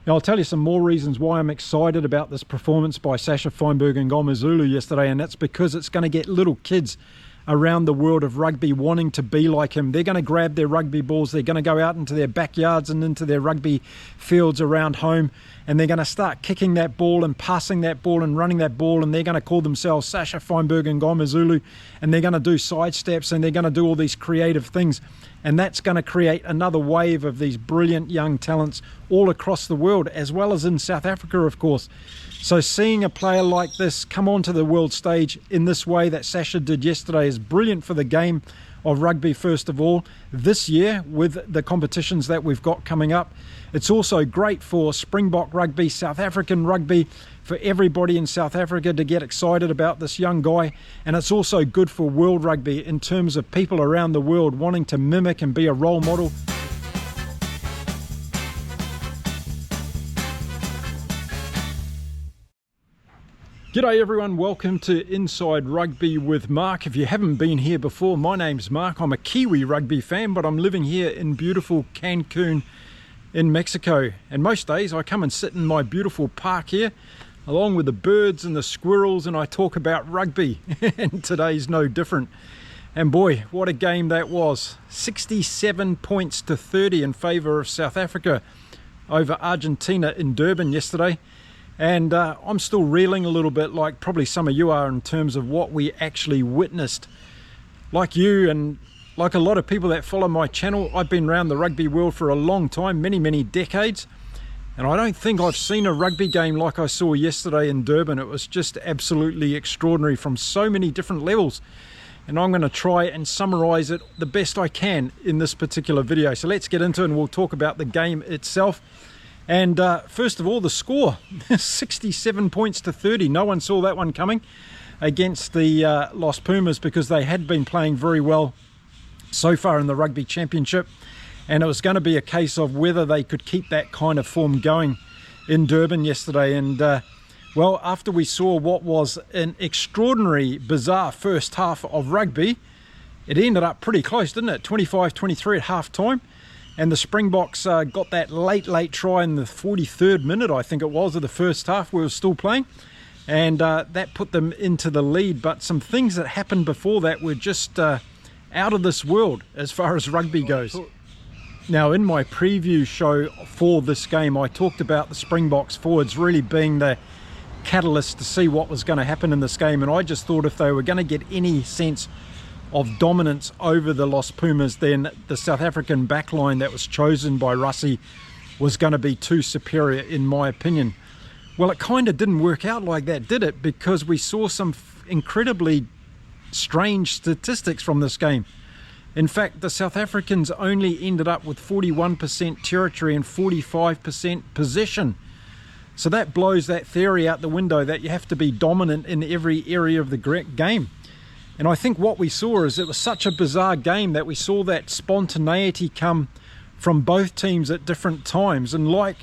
Now, I'll tell you some more reasons why I'm excited about this performance by Sasha Feinberg and Ngomazulu yesterday, and that's because it's going to get little kids around the world of rugby wanting to be like him. They're going to grab their rugby balls, they're going to go out into their backyards and into their rugby fields around home, and they're going to start kicking that ball and passing that ball and running that ball, and they're going to call themselves Sasha Feinberg and Ngomazulu, and they're going to do side steps, and they're going to do all these creative things, and that's going to create another wave of these brilliant young talents all across the world, as well as in South Africa, of course. So seeing a player like this come onto the world stage in this way that Sasha did yesterday is brilliant for the game of rugby, first of all, this year with the competitions that we've got coming up. It's also great for Springbok rugby, South African rugby, for everybody in South Africa to get excited about this young guy. And it's also good for world rugby in terms of people around the world wanting to mimic and be a role model. G'day everyone, welcome to Inside Rugby with Mark. If you haven't been here before, my name's Mark. I'm a Kiwi rugby fan, but I'm living here in beautiful Cancun in Mexico. And most days I come and sit in my beautiful park here, along with the birds and the squirrels, and I talk about rugby. And today's no different. And boy, what a game that was. 67 points to 30 in favour of South Africa over Argentina in Durban yesterday. And I'm still reeling a little bit, like probably some of you are, in terms of what we actually witnessed. Like you and like a lot of people that follow my channel, I've been around the rugby world for a long time, many decades. And I don't think I've seen a rugby game like I saw yesterday in Durban. It was just absolutely extraordinary from so many different levels. And I'm going to try and summarise it the best I can in this particular video. So let's get into it and we'll talk about the game itself. And first of all, the score, 67 points to 30. No one saw that one coming against the Los Pumas, because they had been playing very well so far in the Rugby Championship. And it was going to be a case of whether they could keep that kind of form going in Durban yesterday. And well, after we saw what was an extraordinary, bizarre first half of rugby, it ended up pretty close, didn't it? 25-23 at half time. And the Springboks got that late try in the 43rd minute, I think it was, of the first half. We were still playing. And that put them into the lead. But some things that happened before that were just out of this world as far as rugby goes. Now, in my preview show for this game, I talked about the Springboks forwards really being the catalyst to see what was going to happen in this game. And I just thought if they were going to get any sense of dominance over the Los Pumas, then the South African backline that was chosen by Rassie was going to be too superior, in my opinion. Well, it kind of didn't work out like that, did it? Because we saw some incredibly strange statistics from this game. In fact, the South Africans only ended up with 41% territory and 45% possession. So that blows that theory out the window that you have to be dominant in every area of the game. And I think what we saw is it was such a bizarre game that we saw that spontaneity come from both teams at different times. And like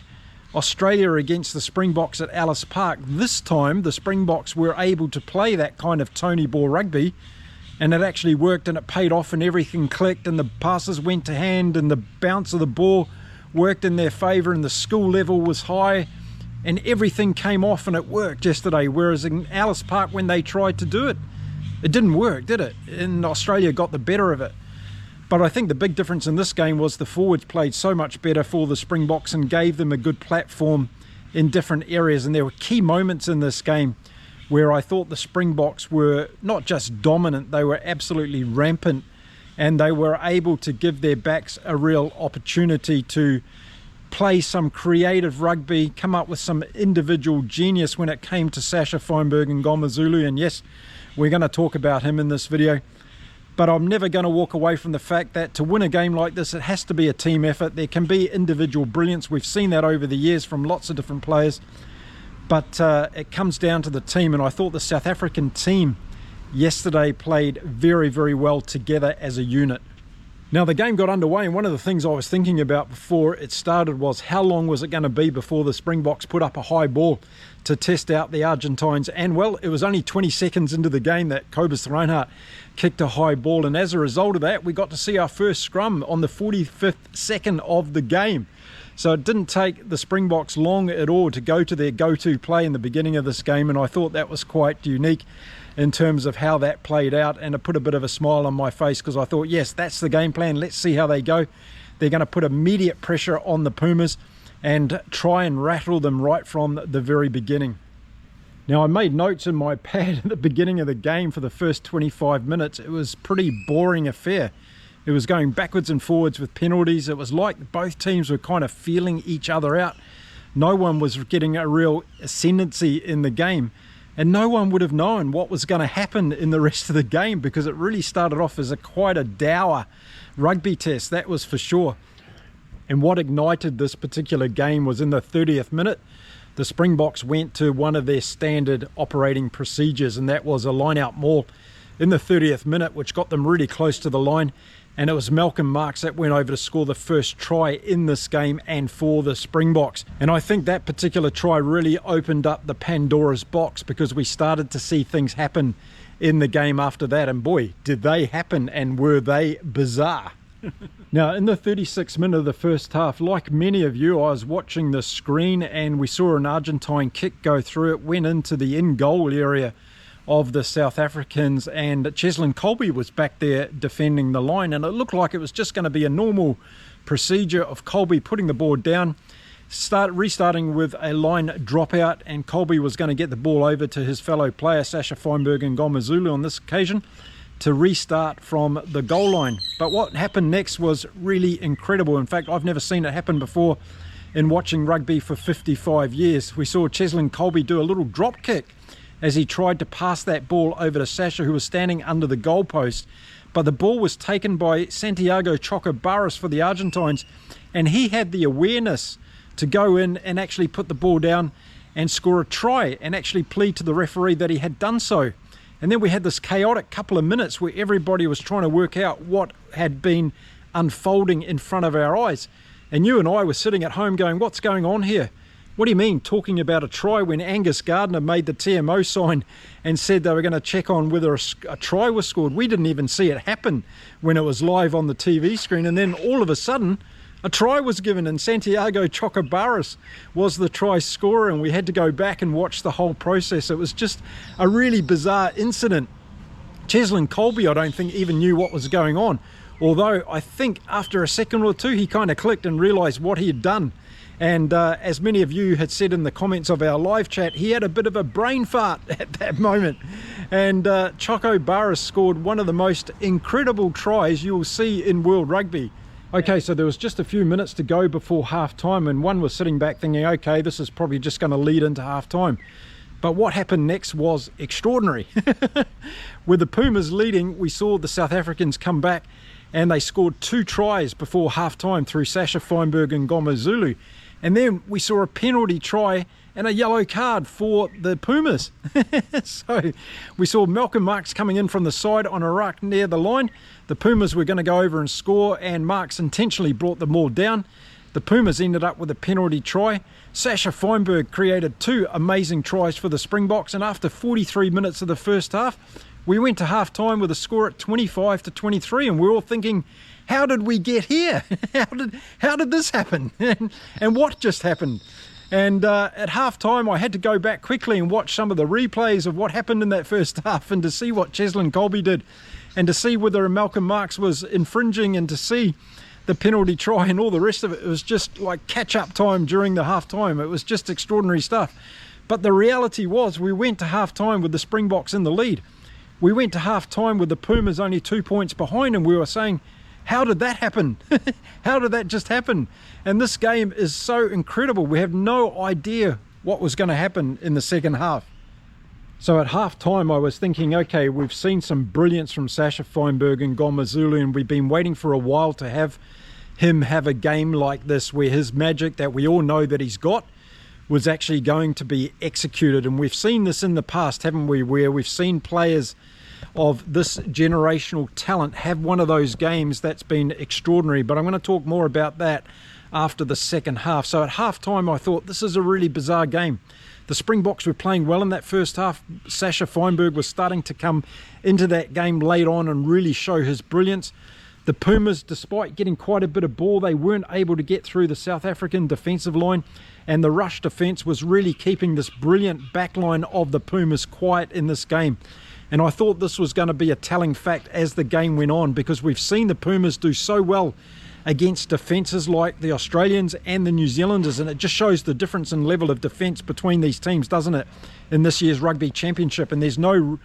Australia against the Springboks at Ellis Park, this time the Springboks were able to play that kind of Tony ball rugby, and it actually worked and it paid off and everything clicked and the passes went to hand and the bounce of the ball worked in their favour and the skill level was high and everything came off and it worked yesterday. Whereas in Ellis Park, when they tried to do it, it didn't work, did it? And Australia got the better of it. But I think the big difference in this game was the forwards played so much better for the Springboks and gave them a good platform in different areas. And there were key moments in this game where I thought the Springboks were not just dominant, they were absolutely rampant. And they were able to give their backs a real opportunity to play some creative rugby, come up with some individual genius when it came to Sasha Feinberg and Ngomazulu. And yes, we're going to talk about him in this video, but I'm never going to walk away from the fact that to win a game like this, it has to be a team effort. There can be individual brilliance. We've seen that over the years from lots of different players, but it comes down to the team. And I thought the South African team yesterday played very well together as a unit. Now, the game got underway, and one of the things I was thinking about before it started was how long was it going to be before the Springboks put up a high ball to test out the Argentines. And well, it was only 20 seconds into the game that Cobus Reinhardt kicked a high ball, and as a result of that, we got to see our first scrum on the 45th second of the game. So it didn't take the Springboks long at all to go to their go-to play in the beginning of this game, and I thought that was quite unique in terms of how that played out, and it put a bit of a smile on my face because I thought, yes, that's the game plan. Let's see how they go. They're going to put immediate pressure on the Pumas and try and rattle them right from the very beginning. Now, I made notes in my pad at the beginning of the game for the first 25 minutes. It was a pretty boring affair. It was going backwards and forwards with penalties. It was like both teams were kind of feeling each other out. No one was getting a real ascendancy in the game, and no one would have known what was going to happen in the rest of the game because it really started off as quite a dour rugby test, that was for sure. And what ignited this particular game was in the 30th minute, the Springboks went to one of their standard operating procedures, and that was a line-out maul in the 30th minute, which got them really close to the line. And it was Malcolm Marx that went over to score the first try in this game and for the Springboks. And I think that particular try really opened up the Pandora's box because we started to see things happen in the game after that. And boy, did they happen, and were they bizarre. Now, in the 36th minute of the first half, like many of you, I was watching the screen and we saw an Argentine kick go through. It went into the in-goal area of the South Africans, and Cheslin Kolbe was back there defending the line, and it looked like it was just going to be a normal procedure of Kolbe putting the ball down, restarting with a line dropout, and Kolbe was going to get the ball over to his fellow player Sasha Feinberg and Ngomazulu on this occasion to restart from the goal line. But what happened next was really incredible. In fact, I've never seen it happen before in watching rugby for 55 years. We saw Cheslin Kolbe do a little drop kick as he tried to pass that ball over to Sasha, who was standing under the goalpost. But the ball was taken by Santiago Chocobaras for the Argentines, and he had the awareness to go in and actually put the ball down and score a try and actually plead to the referee that he had done so. And then we had this chaotic couple of minutes where everybody was trying to work out what had been unfolding in front of our eyes. And you and I were sitting at home going, what's going on here? What do you mean talking about a try when Angus Gardner made the TMO sign and said they were going to check on whether a try was scored? We didn't even see it happen when it was live on the TV screen. And then all of a sudden, a try was given, and Santiago Chocobaras was the try scorer, and we had to go back and watch the whole process. It was just a really bizarre incident. Cheslin Kolbe, I don't think, even knew what was going on, although I think after a second or two he kind of clicked and realised what he had done. And as many of you had said in the comments of our live chat, he had a bit of a brain fart at that moment. And Chocobaras scored one of the most incredible tries you will see in World Rugby. Okay, so there was just a few minutes to go before half-time, and one was sitting back thinking, okay, this is probably just going to lead into half-time. But what happened next was extraordinary. With the Pumas leading, we saw the South Africans come back, and they scored 2 tries before half-time through Sasha Feinberg and Ngomazulu. And then we saw a penalty try and a yellow card for the Pumas. So we saw Malcolm Marx coming in from the side on a ruck near the line. The Pumas were going to go over and score, and Marx intentionally brought the ball down. The Pumas ended up with a penalty try. Sasha Feinberg created 2 amazing tries for the Springboks, and after 43 minutes of the first half, we went to half-time with a score at 25-23, and we're all thinking, how did we get here? How did this happen? And what just happened? And at half-time, I had to go back quickly and watch some of the replays of what happened in that first half, and to see what Cheslin Kolbe did, and to see whether Malcolm Marx was infringing, and to see the penalty try and all the rest of it. It was just like catch-up time during the half-time. It was just extraordinary stuff. But the reality was, we went to half-time with the Springboks in the lead. We went to half-time with the Pumas only 2 points behind, and we were saying, how did that happen? How did that just happen? And this game is so incredible. We have no idea what was going to happen in the second half. So at half-time, I was thinking, okay, we've seen some brilliance from Sasha Feinberg and Ngomazulu, and we've been waiting for a while to have him have a game like this where his magic that we all know that he's got was actually going to be executed. And we've seen this in the past, haven't we, where we've seen players of this generational talent have one of those games that's been extraordinary. But I'm going to talk more about that after the second half. So at half-time, I thought this is a really bizarre game. The Springboks were playing well in that first half. Sasha Feinberg was starting to come into that game late on and really show his brilliance. The Pumas, despite getting quite a bit of ball, they weren't able to get through the South African defensive line, and the rush defence was really keeping this brilliant back line of the Pumas quiet in this game. And I thought this was going to be a telling fact as the game went on, because we've seen the Pumas do so well against defences like the Australians and the New Zealanders, and it just shows the difference in level of defence between these teams, doesn't it, in this year's Rugby Championship. And there's no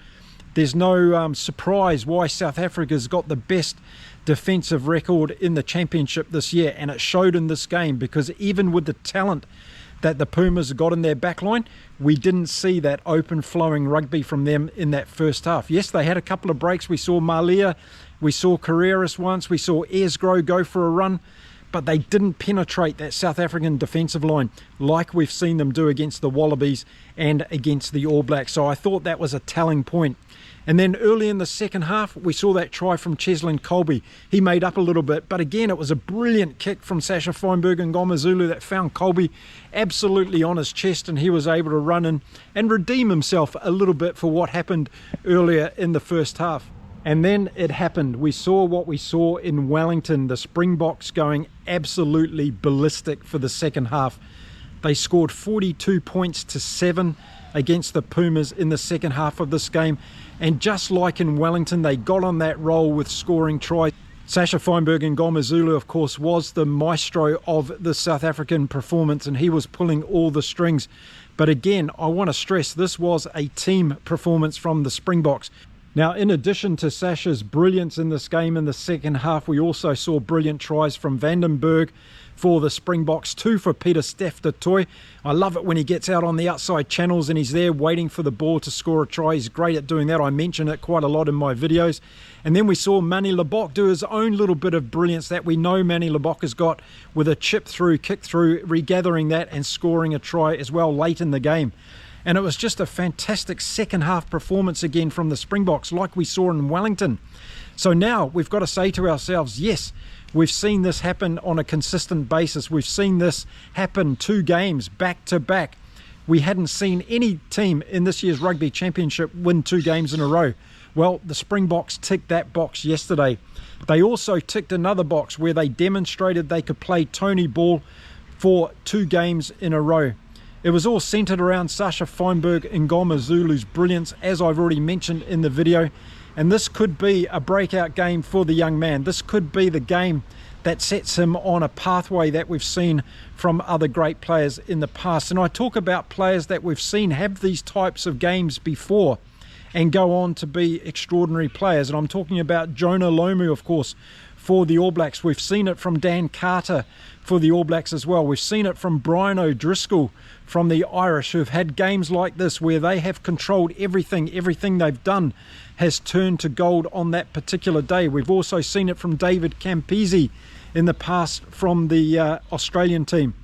surprise why South Africa's got the best defensive record in the championship this year, and it showed in this game, because even with the talent that the Pumas got in their backline, we didn't see that open flowing rugby from them in that first half. Yes, they had a couple of breaks. We saw Malia, we saw Carreras once, we saw Esgro go for a run, but they didn't penetrate that South African defensive line like we've seen them do against the Wallabies and against the All Blacks. So I thought that was a telling point. And then early in the second half, we saw that try from Cheslin Kolbe. He made up a little bit, but again, it was a brilliant kick from Sasha Feinberg and Ngomazulu that found Kolbe absolutely on his chest, and he was able to run in and redeem himself a little bit for what happened earlier in the first half. And then it happened. We saw what we saw in Wellington, the Springboks going absolutely ballistic for the second half. They scored 42 points to 7 against the Pumas in the second half of this game. And just like in Wellington, they got on that roll with scoring tries. Sasha Feinberg and Ngomazulu, of course, was the maestro of the South African performance, and he was pulling all the strings. But again, I want to stress this was a team performance from the Springboks. Now, in addition to Sasha's brilliance in this game in the second half, we also saw brilliant tries from Vandenberg for the Springboks, 2 for Peter Steph du Toit. I love it when he gets out on the outside channels and he's there waiting for the ball to score a try. He's great at doing that. I mention it quite a lot in my videos. And then we saw Manny Lebok do his own little bit of brilliance that we know Manny Lebok has got, with a chip through, kick through, regathering that and scoring a try as well late in the game. And it was just a fantastic second half performance again from the Springboks, like we saw in Wellington. So now we've got to say to ourselves, yes, we've seen this happen on a consistent basis. We've seen this happen 2 games back to back. We hadn't seen any team in this year's Rugby Championship win 2 games in a row. Well, the Springboks ticked that box yesterday. They also ticked another box where they demonstrated they could play Tony ball for 2 games in a row. It was all centered around Sasha Feinberg and Ngomazulu's brilliance, as I've already mentioned in the video. And this could be a breakout game for the young man. This could be the game that sets him on a pathway that we've seen from other great players in the past. And I talk about players that we've seen have these types of games before and go on to be extraordinary players. And I'm talking about Jonah Lomu, of course, for the All Blacks. We've seen it from Dan Carter for the All Blacks as well. We've seen it from Brian O'Driscoll from the Irish, who've had games like this where they have controlled everything. Everything they've done has turned to gold on that particular day. We've also seen it from David Campese in the past from the Australian team.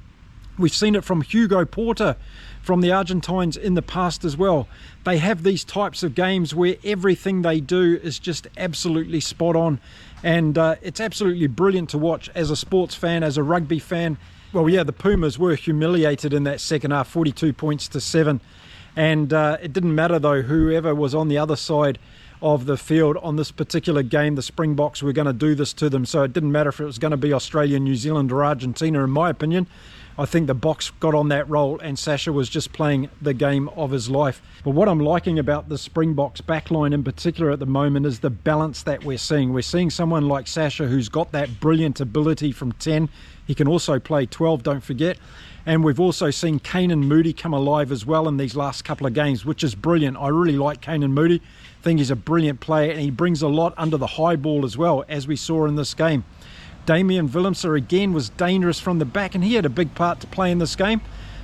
We've seen it from Hugo Porter from the Argentines in the past as well. They have these types of games where everything they do is just absolutely spot on, and it's absolutely brilliant to watch as a sports fan, as a rugby fan. Well, yeah, the Pumas were humiliated in that second half, 42 points to 7, and it didn't matter though whoever was on the other side of the field on this particular game. The Springboks were going to do this to them, so it didn't matter if it was going to be Australia, New Zealand or Argentina. In my opinion, I think the Boks got on that roll and Sasha was just playing the game of his life. But what I'm liking about the Springboks backline in particular at the moment is the balance that we're seeing. We're seeing someone like Sasha who's got that brilliant ability from 10. He can also play 12, don't forget. And we've also seen Kanan Moody come alive as well in these last couple of games, which is brilliant. I really like Kanan Moody. I think he's a brilliant player, and he brings a lot under the high ball as well, as we saw in this game. Damian Willemse again was dangerous from the back, and he had a big part to play in this game.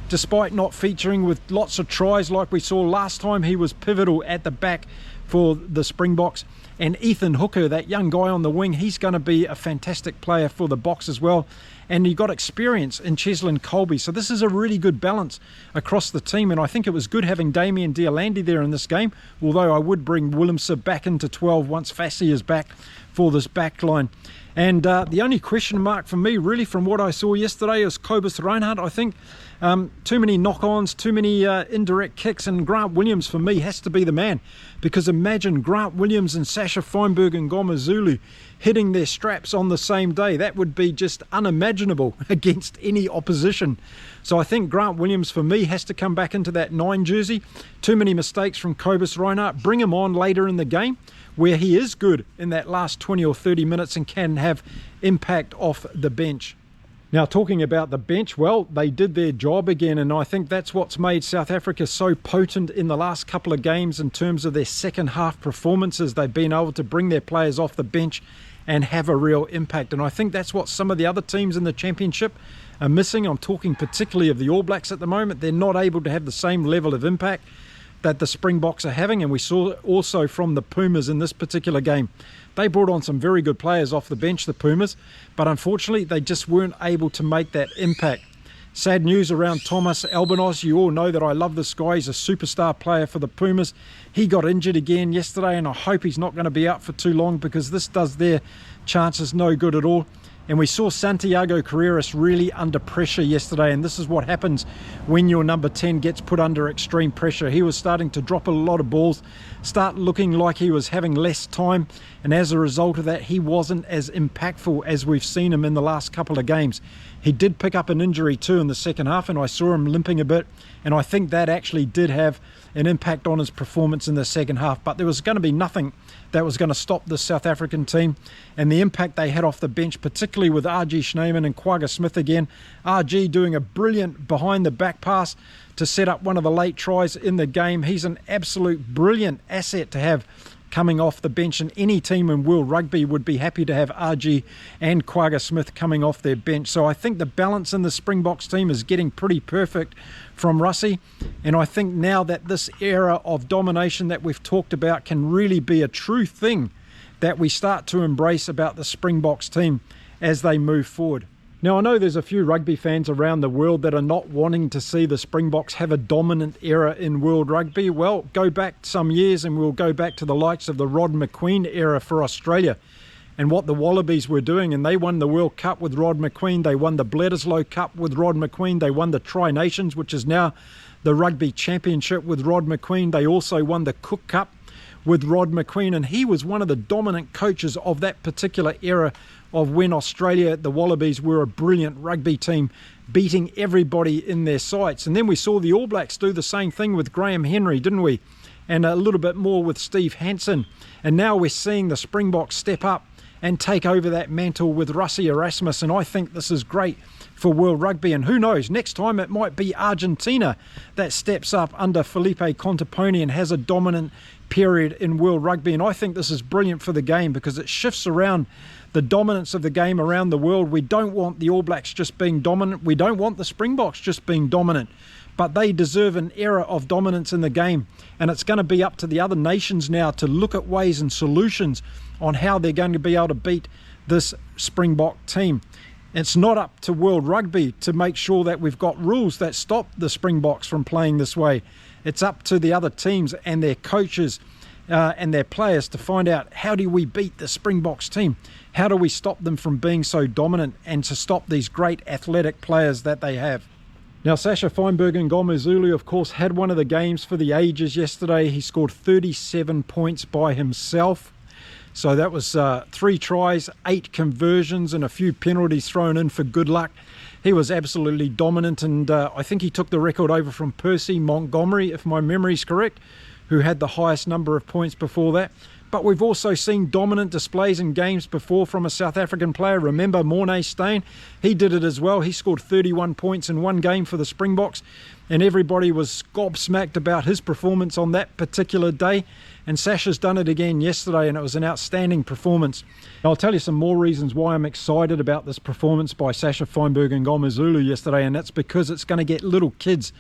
Despite not featuring with lots of tries like we saw last time, he was pivotal at the back for the Springboks. And Ethan Hooker, that young guy on the wing, he's going to be a fantastic player for the Boks as well. And he got experience in Cheslin Kolbe. So this is a really good balance across the team. And I think it was good having Damien Deolandi there in this game, although I would bring Willemse back into 12 once Fassi is back for this back line. And the only question mark for me, really, from what I saw yesterday is Cobus Reinhardt. I think too many knock-ons, too many indirect kicks, and Grant Williams, for me, has to be the man. Because imagine Grant Williams and Sasha Feinberg and Ngomazulu hitting their straps on the same day. That would be just unimaginable against any opposition. So I think Grant Williams, for me, has to come back into that 9 jersey. Too many mistakes from Cobus Reinhardt. Bring him on later in the game, where he is good in that last 20 or 30 minutes and can have impact off the bench. Now, talking about the bench, well, they did their job again, and I think that's what's made South Africa so potent in the last couple of games in terms of their second half performances. They've been able to bring their players off the bench and have a real impact, and I think that's what some of the other teams in the championship are missing. I'm talking particularly of the All Blacks at the moment. They're not able to have the same level of impact that the Springboks are having, and we saw also from the Pumas in this particular game. They brought on some very good players off the bench, the Pumas, but unfortunately they just weren't able to make that impact. Sad news around Thomas Albanos. You all know that I love this guy. He's a superstar player for the Pumas. He got injured again yesterday, and I hope he's not going to be out for too long, because this does their chances no good at all. And we saw Santiago Carreras really under pressure yesterday, and this is what happens when your number 10 gets put under extreme pressure. He was starting to drop a lot of balls, start looking like he was having less time, and as a result of that, he wasn't as impactful as we've seen him in the last couple of games. He did pick up an injury too in the second half, and I saw him limping a bit, and I think that actually did have an impact on his performance in the second half. But there was going to be nothing that was going to stop the South African team, and the impact they had off the bench, particularly with RG Schneemann and Quagga Smith again. RG doing a brilliant behind the back pass to set up one of the late tries in the game. He's an absolute brilliant asset to have coming off the bench, and any team in World Rugby would be happy to have RG and Quagga Smith coming off their bench. So I think the balance in the Springboks team is getting pretty perfect from Russie, and I think now that this era of domination that we've talked about can really be a true thing that we start to embrace about the Springboks team as they move forward. Now, I know there's a few rugby fans around the world that are not wanting to see the Springboks have a dominant era in World Rugby. Well, go back some years and we'll go back to the likes of the Rod McQueen era for Australia and what the Wallabies were doing. And they won the World Cup with Rod McQueen. They won the Bledisloe Cup with Rod McQueen. They won the Tri-Nations, which is now the Rugby Championship, with Rod McQueen. They also won the Cook Cup with Rod McQueen, and he was one of the dominant coaches of that particular era of when Australia, the Wallabies, were a brilliant rugby team, beating everybody in their sights. And then we saw the All Blacks do the same thing with Graham Henry, didn't we? And a little bit more with Steve Hansen. And now we're seeing the Springboks step up and take over that mantle with Rassie Erasmus, and I think this is great for World Rugby. And who knows, next time it might be Argentina that steps up under Felipe Contapone and has a dominant period in World Rugby. And I think this is brilliant for the game because it shifts around the dominance of the game around the world. We don't want the All Blacks just being dominant. We don't want the Springboks just being dominant. But they deserve an era of dominance in the game. And it's going to be up to the other nations now to look at ways and solutions on how they're going to be able to beat this Springbok team. It's not up to World Rugby to make sure that we've got rules that stop the Springboks from playing this way. It's up to the other teams and their coaches and their players to find out, how do we beat the Springboks team? How do we stop them from being so dominant and to stop these great athletic players that they have? Now, Sasha Feinberg and Ngomazulu, of course, had one of the games for the ages yesterday. He scored 37 points by himself. So that was 3 tries, 8 conversions, and a few penalties thrown in for good luck. He was absolutely dominant, and I think he took the record over from Percy Montgomery, if my memory's correct, who had the highest number of points before that. But we've also seen dominant displays in games before from a South African player. Remember Morné Steyn? He did it as well. He scored 31 points in one game for the Springboks, and everybody was gobsmacked about his performance on that particular day. And Sasha's done it again yesterday, and it was an outstanding performance. I'll tell you some more reasons why I'm excited about this performance by Sasha Feinberg and Ngomazulu yesterday, and that's because it's going to get little kids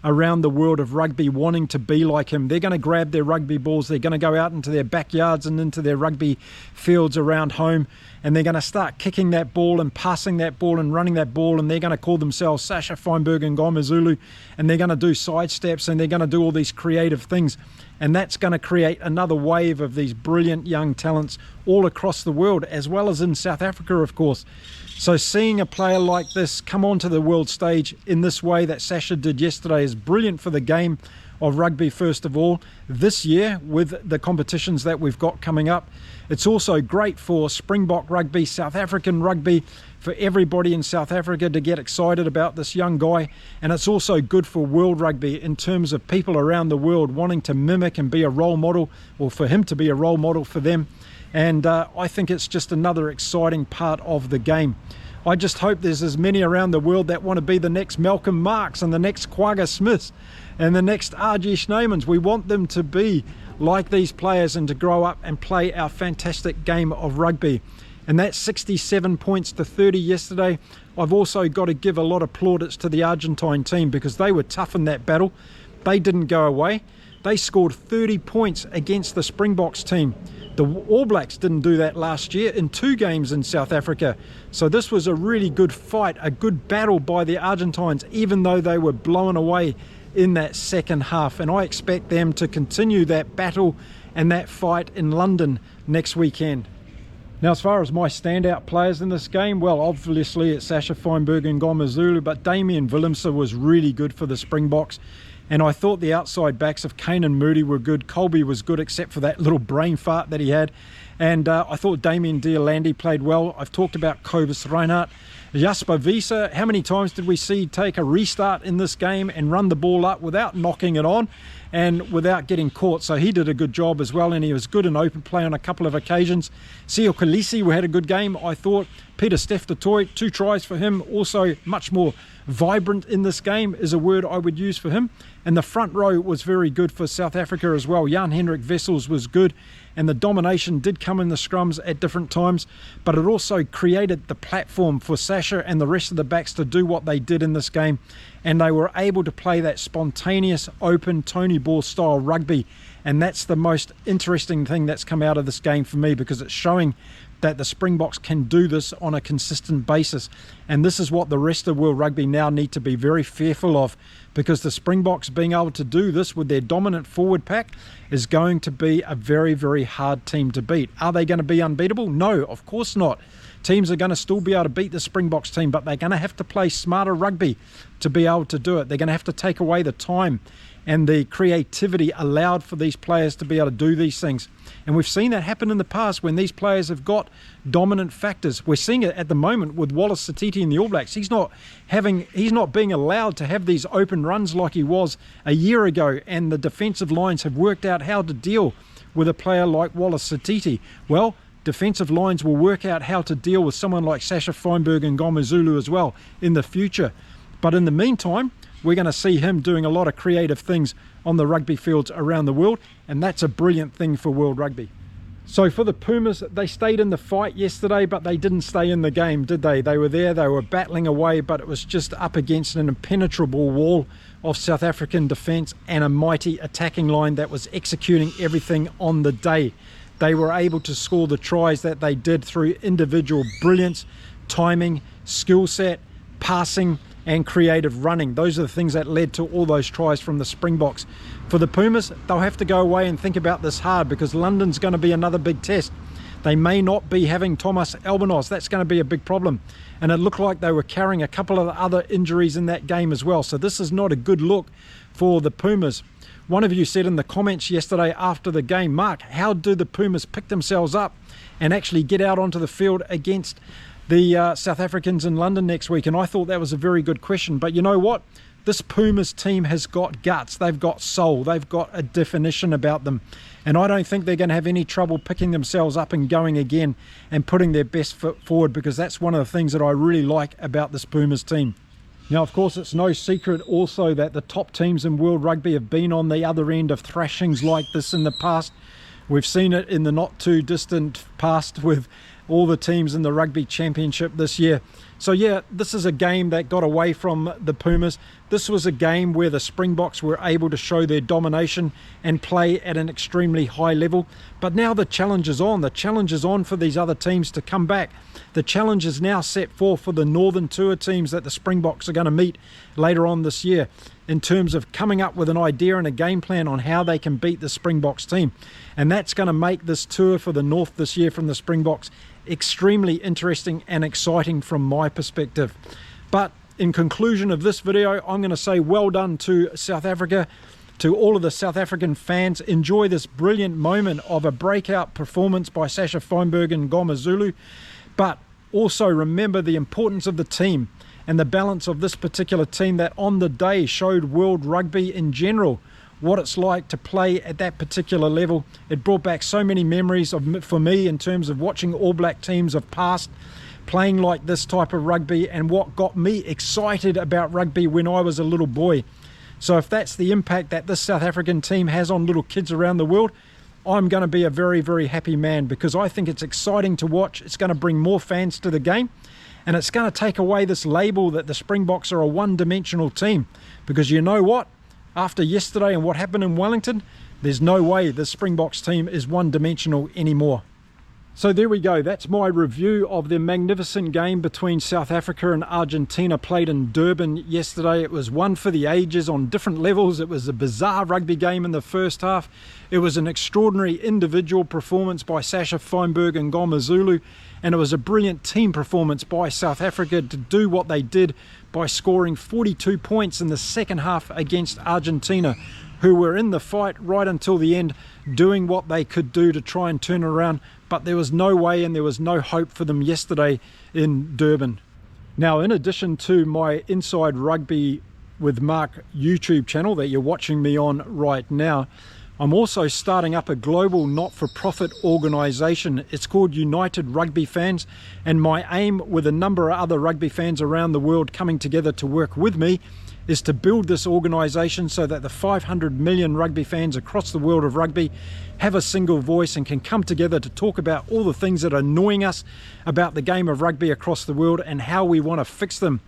around the world of rugby wanting to be like him. They're going to grab their rugby balls, they're going to go out into their backyards and into their rugby fields around home, and they're going to start kicking that ball and passing that ball and running that ball, and they're going to call themselves Sasha Feinberg and Ngoma Zulu, and they're going to do side steps, and they're going to do all these creative things. And that's going to create another wave of these brilliant young talents all across the world, as well as in South Africa, of course. So seeing a player like this come onto the world stage in this way that Sasha did yesterday is brilliant for the game of rugby, first of all, this year with the competitions that we've got coming up. It's also great for Springbok rugby, South African rugby, for everybody in South Africa to get excited about this young guy. And it's also good for world rugby in terms of people around the world wanting to mimic and be a role model, or for him to be a role model for them. And I think it's just another exciting part of the game. I just hope there's as many around the world that want to be the next Malcolm Marks and the next Quagga Smiths and the next Rajesh Naimans. We want them to be like these players and to grow up and play our fantastic game of rugby. And that 67 points to 30 yesterday, I've also got to give a lot of plaudits to the Argentine team, because they were tough in that battle. They didn't go away. They scored 30 points against the Springboks team. The All Blacks didn't do that last year in 2 games in South Africa. So this was a really good fight, a good battle by the Argentines, even though they were blown away in that second half. And I expect them to continue that battle and that fight in London next weekend. Now, as far as my standout players in this game, well, obviously it's Sasha Feinberg and Ngoma Zulu, but Damian Willemse was really good for the Springboks. And I thought the outside backs of Kane and Moody were good. Colby was good, except for that little brain fart that he had. And I thought Damien Deolandi played well. I've talked about Cobus Reinhardt. Jasper Wiese, how many times did we see take a restart in this game and run the ball up without knocking it on and without getting caught? So he did a good job as well, and he was good in open play on a couple of occasions. Sio Kolisi had a good game, I thought. Peter Steph-Toy, 2 tries for him, also much more vibrant in this game is a word I would use for him. And the front row was very good for South Africa as well. Jan-Hendrik Wessels was good, and the domination did come in the scrums at different times, but it also created the platform for Sasha and the rest of the backs to do what they did in this game, and they were able to play that spontaneous, open, Tony Ball style rugby. And that's the most interesting thing that's come out of this game for me, because it's showing that the Springboks can do this on a consistent basis. And this is what the rest of world rugby now need to be very fearful of, because the Springboks being able to do this with their dominant forward pack is going to be a very, very hard team to beat. Are they going to be unbeatable? No, of course not. Teams are going to still be able to beat the Springboks team, but they're going to have to play smarter rugby to be able to do it. They're going to have to take away the time and the creativity allowed for these players to be able to do these things. And we've seen that happen in the past when these players have got dominant factors. We're seeing it at the moment with Wallace Satiti in the All Blacks. He's not being allowed to have these open runs like he was a year ago, and the defensive lines have worked out how to deal with a player like Wallace Satiti. Well, defensive lines will work out how to deal with someone like Sasha Feinberg and Ngoma Zulu as well in the future. But in the meantime, we're going to see him doing a lot of creative things on the rugby fields around the world, and that's a brilliant thing for world rugby. So for the Pumas, they stayed in the fight yesterday, but they didn't stay in the game, did they? They were there, they were battling away, but it was just up against an impenetrable wall of South African defence and a mighty attacking line that was executing everything on the day. They were able to score the tries that they did through individual brilliance, timing, skill set, passing, and creative running. Those are the things that led to all those tries from the Springboks. For the Pumas, they'll have to go away and think about this hard, because London's going to be another big test. They may not be having Thomas Albanos. That's going to be a big problem. And it looked like they were carrying a couple of other injuries in that game as well. So this is not a good look for the Pumas. One of you said in the comments yesterday after the game, Mark, how do the Pumas pick themselves up and actually get out onto the field against the South Africans in London next week? And I thought that was a very good question. But you know what? This Pumas team has got guts. They've got soul. They've got a definition about them. And I don't think they're going to have any trouble picking themselves up and going again and putting their best foot forward, because that's one of the things that I really like about this Pumas team. Now, of course, it's no secret also that the top teams in world rugby have been on the other end of thrashings like this in the past. We've seen it in the not too distant past with all the teams in the Rugby Championship this year. So yeah, this is a game that got away from the Pumas. This was a game where the Springboks were able to show their domination and play at an extremely high level. But now the challenge is on. The challenge is on for these other teams to come back. The challenge is now set for the Northern Tour teams that the Springboks are going to meet later on this year, in terms of coming up with an idea and a game plan on how they can beat the Springboks team. And that's going to make this tour for the North this year from the Springboks extremely interesting and exciting from my perspective. But in conclusion of this video, I'm going to say well done to South Africa, to all of the South African fans. Enjoy this brilliant moment of a breakout performance by Sasha Feinberg and Ngoma Zulu. But also remember the importance of the team and the balance of this particular team that on the day showed world rugby in general what it's like to play at that particular level. It brought back so many memories for me in terms of watching All Black teams of past playing like this type of rugby, and what got me excited about rugby when I was a little boy. So if that's the impact that this South African team has on little kids around the world, I'm going to be a very, very happy man, because I think it's exciting to watch. It's going to bring more fans to the game, and it's going to take away this label that the Springboks are a one-dimensional team. Because you know what? After yesterday and what happened in Wellington, there's no way the Springboks team is one-dimensional anymore. So there we go. That's my review of the magnificent game between South Africa and Argentina played in Durban yesterday. It was one for the ages on different levels. It was a bizarre rugby game in the first half. It was an extraordinary individual performance by Sasha Feinberg and Ngoma Zulu, and it was a brilliant team performance by South Africa to do what they did by scoring 42 points in the second half against Argentina, who were in the fight right until the end, doing what they could do to try and turn it around. But there was no way and there was no hope for them yesterday in Durban. Now, in addition to my Inside Rugby with Mark YouTube channel that you're watching me on right now, I'm also starting up a global not-for-profit organisation. It's called United Rugby Fans, and my aim, with a number of other rugby fans around the world coming together to work with me, is to build this organisation so that the 500 million rugby fans across the world of rugby have a single voice and can come together to talk about all the things that are annoying us about the game of rugby across the world and how we want to fix them.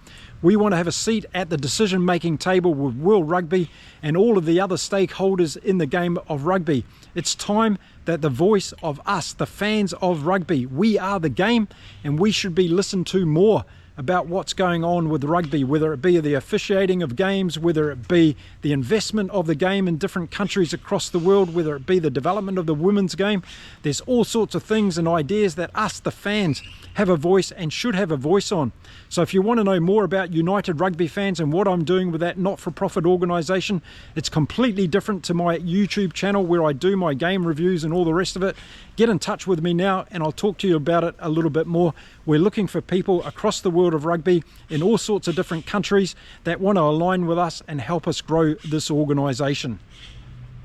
We want to have a seat at the decision-making table with World Rugby and all of the other stakeholders in the game of rugby. It's time that the voice of us, the fans of rugby, we are the game, and we should be listened to more about what's going on with rugby, whether it be the officiating of games, whether it be the investment of the game in different countries across the world, whether it be the development of the women's game. There's all sorts of things and ideas that us, the fans, have a voice and should have a voice on. So if you want to know more about United Rugby Fans and what I'm doing with that not-for-profit organisation, it's completely different to my YouTube channel where I do my game reviews and all the rest of it. Get in touch with me now and I'll talk to you about it a little bit more. We're looking for people across the world of rugby in all sorts of different countries that want to align with us and help us grow this organisation.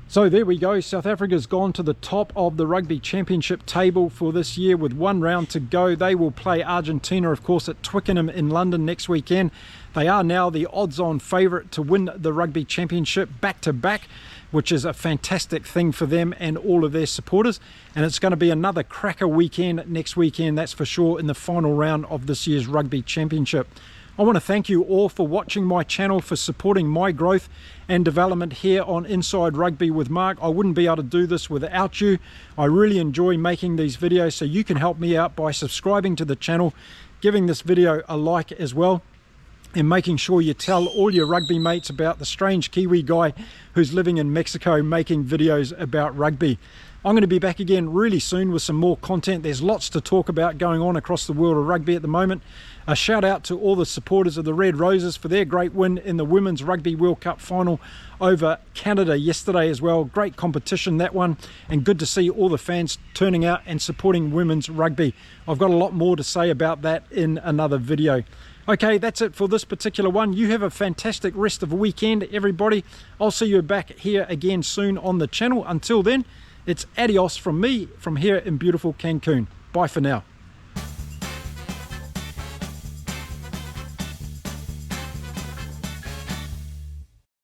So there we go. South Africa's gone to the top of the Rugby Championship table for this year with one round to go. They will play Argentina, of course, at Twickenham in London next weekend. They are now the odds-on favourite to win the Rugby Championship back-to-back, which is a fantastic thing for them and all of their supporters. And it's going to be another cracker weekend next weekend, that's for sure, in the final round of this year's Rugby Championship. I want to thank you all for watching my channel, for supporting my growth and development here on Inside Rugby with Mark. I wouldn't be able to do this without you. I really enjoy making these videos, so you can help me out by subscribing to the channel, giving this video a like as well, and making sure you tell all your rugby mates about the strange Kiwi guy who's living in Mexico making videos about rugby. I'm going to be back again really soon with some more content. There's lots to talk about going on across the world of rugby at the moment. A shout out to all the supporters of the Red Roses for their great win in the Women's Rugby World Cup final over Canada yesterday as well. Great competition, that one, and good to see all the fans turning out and supporting women's rugby. I've got a lot more to say about that in another video. Okay, that's it for this particular one. You have a fantastic rest of the weekend, everybody. I'll see you back here again soon on the channel. Until then, it's adios from me from here in beautiful Cancun. Bye for now.